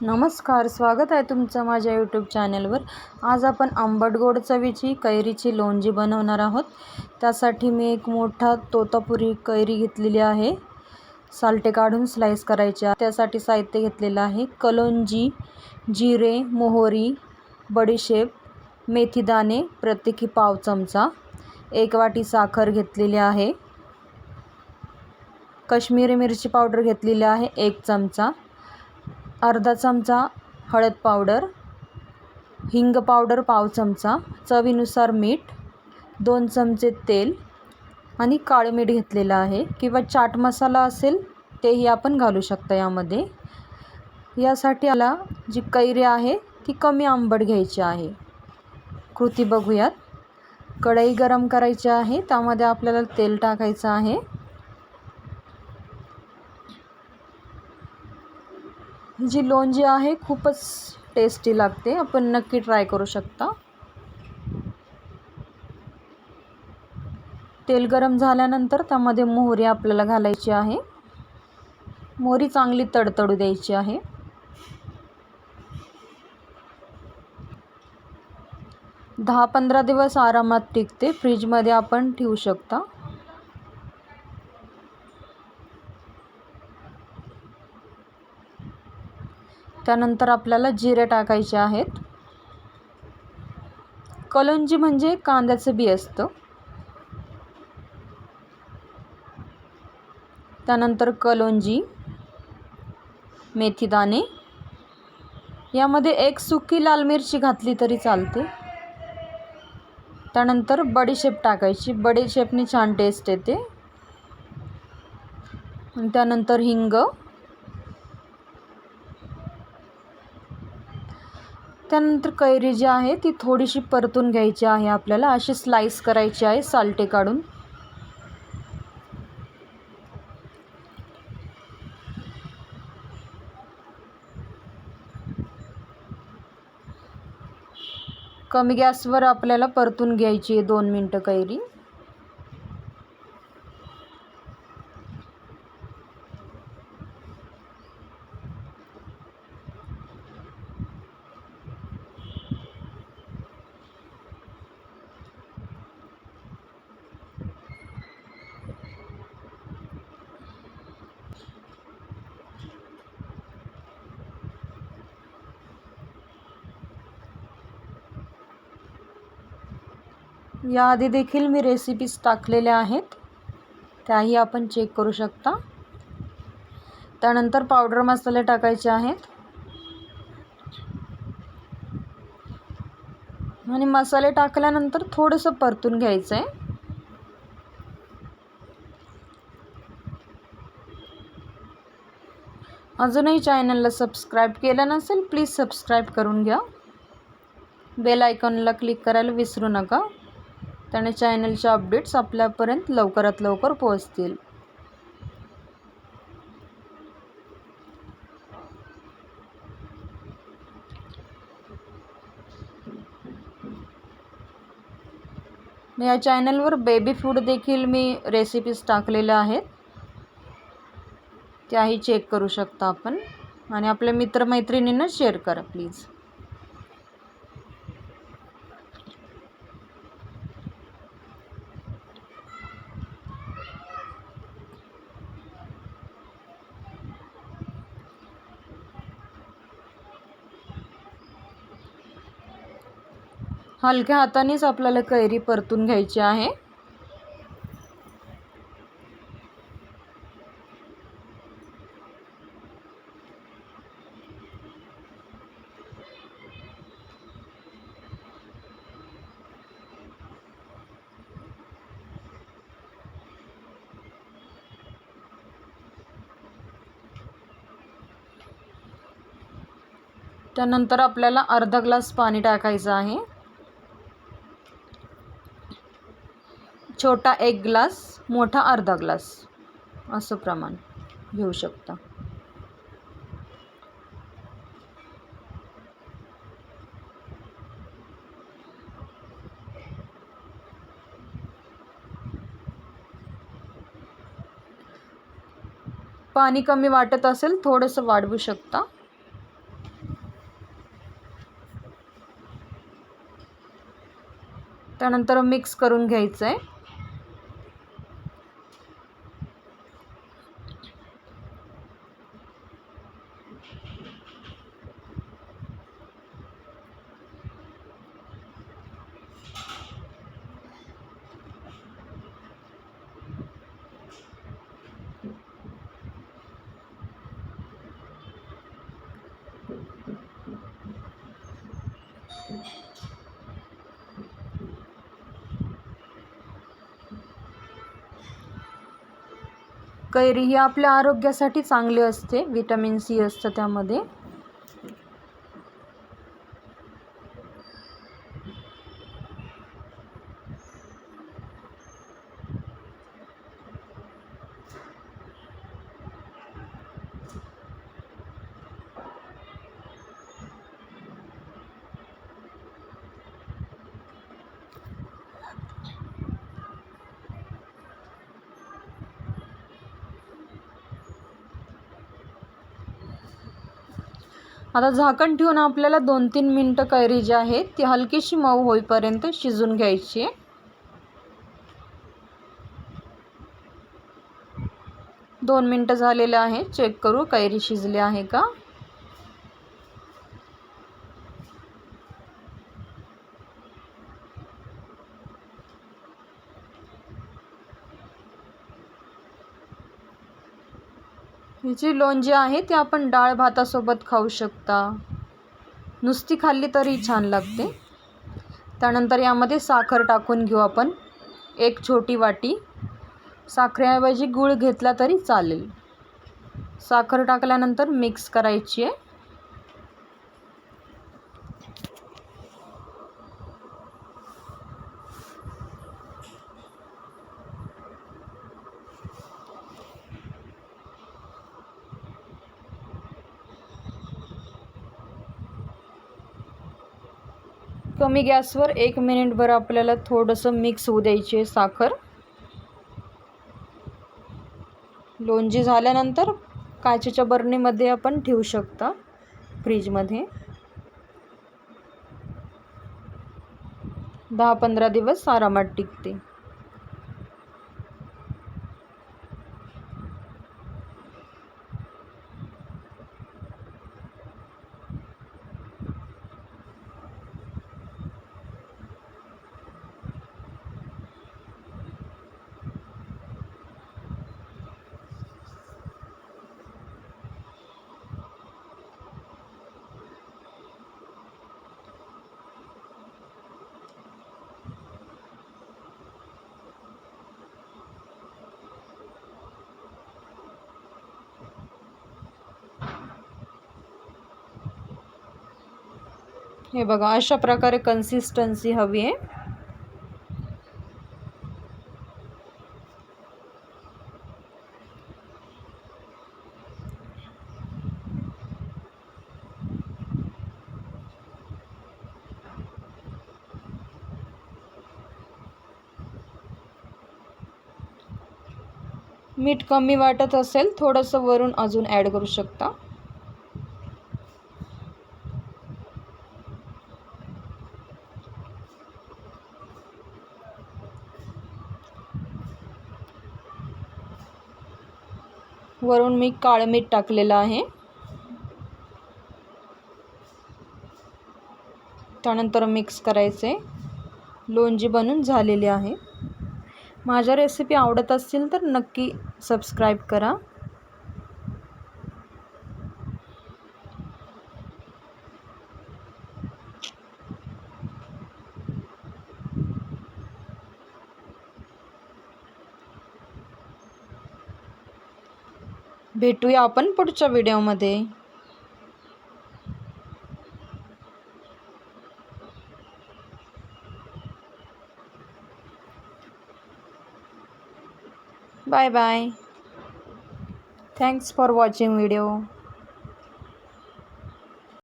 नमस्कार, स्वागत आहे तुमचं माझ्या यूट्यूब चॅनलवर। आज आपण आंबट गोड चवीची कैरीची लोणची बनवणार आहोत। त्यासाठी मी एक मोठा तोतापुरी कैरी घेतलेली आहे, सालटे काढून स्लाइस करायचे। त्यासाठी साहित्य घेतलेलं आहे कलोंजी, जिरे, मोहरी, बडीशेप, मेथी दाणे प्रत्येकी पाव चमचा, 1 वाटी साखर घेतलेली आहे, काश्मीरी मिरची पावडर घेतलेली आहे 1 चमचा, अर्धा चमचा हळद पावडर, हिंग पावडर पाव चमचा, चवीनुसार मीठ, 2 चमचे तेल आणि काळे मीठ घेतलेलं आहे किंवा चाट मसाला असेल तेही आपण घालू शकता यामध्ये। यासाठी आला जी कैरी आहे ती कमी आंबट घ्यायची आहे। कृती बघूयात। कढई गरम करायची आहे, त्यामध्ये आपल्याला तेल टाकायचं आहे। जी लोणची आहे खूपच टेस्टी लागते, आपण नक्की ट्राय करू शकता। तेल गरम झाल्यानंतर त्यामध्ये मोहरी आपल्याला घालायची आहे। मोहरी चांगली तडतडू द्यायची आहे। दहा 15 दिवस आरामात टिकते, फ्रीजमध्ये आपण ठेवू शकता। त्यानंतर आपल्याला जिरे टाकायचे आहेत। कलोंजी म्हणजे कांद्याचं बी असतं। त्यानंतर कलोंजी, मेथी दाणे, यामध्ये 1 सुकी लाल मिरची घातली तरी चालते। त्यानंतर बडीशेप टाकायची, बडीशेपनी छान टेस्ट येते। त्यानंतर हिंग, त्यानंतर कैरी जी आहे ती थोडीशी परतून घ्यायची आहे आपल्याला, अशी स्लाइस करायची आहे सालटे काढून। कमी गॅसवर आपल्याला परतून घ्यायची आहे 2 मिनिटं कैरी। याआधी देखील मी रेसिपीज टाकलेल्या आहेत, त्याही आपण चेक करू शकता। त्यानंतर पावडर मसाले टाकायचे आहेत आणि मसाले टाकल्यानंतर थोडंसं परतून घ्यायचं आहे। अजूनही चॅनलला सबस्क्राईब केलं नसेल प्लीज सबस्क्राईब करून घ्या। बेल आयकॉनला क्लिक करायला विसरू नका, त्याने चॅनलचे अपडेट्स आपल्यापर्यंत लवकरात लवकर पोहोचतील। या चॅनलवर बेबी फूड देखील मी रेसिपीज टाकलेल्या आहेत, त्याही चेक करू शकता आपण आणि आपल्या मित्रमैत्रिणींना शेअर करा प्लीज। हलक्या हातानेच आपल्याला कैरी परतून घ्यायची आहे। त्यानंतर आपल्याला अर्धा ग्लास पाणी टाकायचं आहे। छोटा 1 ग्लास, मोठा अर्धा ग्लास असं प्रमाण घेऊ शकता। पाणी कमी वाटत असेल थोडंसं वाढवू शकता। त्यानंतर मिक्स करून घ्यायचं आहे. कैरी ही आपल्या आरोग्यासाठी चांगली असते, व्हिटॅमिन सी असतं त्यामध्ये. आता झाकण ठेवून आपल्याला 2-3 मिनटं कैरी जी आहे ती हलकीशी मऊ होईपर्यंत शिजून घ्यायची आहे. 2 मिनटं झालेले आहे. चेक करू कैरी शिजली आहे का. ही जी लोणजी आहे ती आपण डाळ भातासोबत खाऊ शकता, नुसती खाल्ली तरी छान लागते. त्यानंतर यामध्ये साखर टाकून घेऊ आपण. 1 छोटी वाटी. साखरेऐवजी गूळ घेतला तरी चालेल. साखर टाकल्यानंतर मिक्स करायची आहे. कमी गॅसवर 1 मिनिटभर आपल्याला थोडंसं मिक्स होऊ द्यायची आहे साखर. लोणजी झाल्यानंतर काचेच्या बरणीमध्ये आपण ठेवू शकता फ्रीजमध्ये. 10-15 दिवस आरामात टिकते. हे बघा, अशा प्रकारे कन्सिस्टन्सी हवी आहे. मीठ कमी वाटत असेल थोडंसं वरून अजून ॲड करू शकता. वरून मी काळं मीठ टाकलेलं आहे. त्यानंतर मिक्स करायचे. लोणजी बनून झालेली आहे. माझ्या रेसिपी आवडत असतील तर नक्की सबस्क्राईब करा. भेटूया आपण पुढच्या व्हिडिओमध्ये. Bye bye. Thanks for watching video.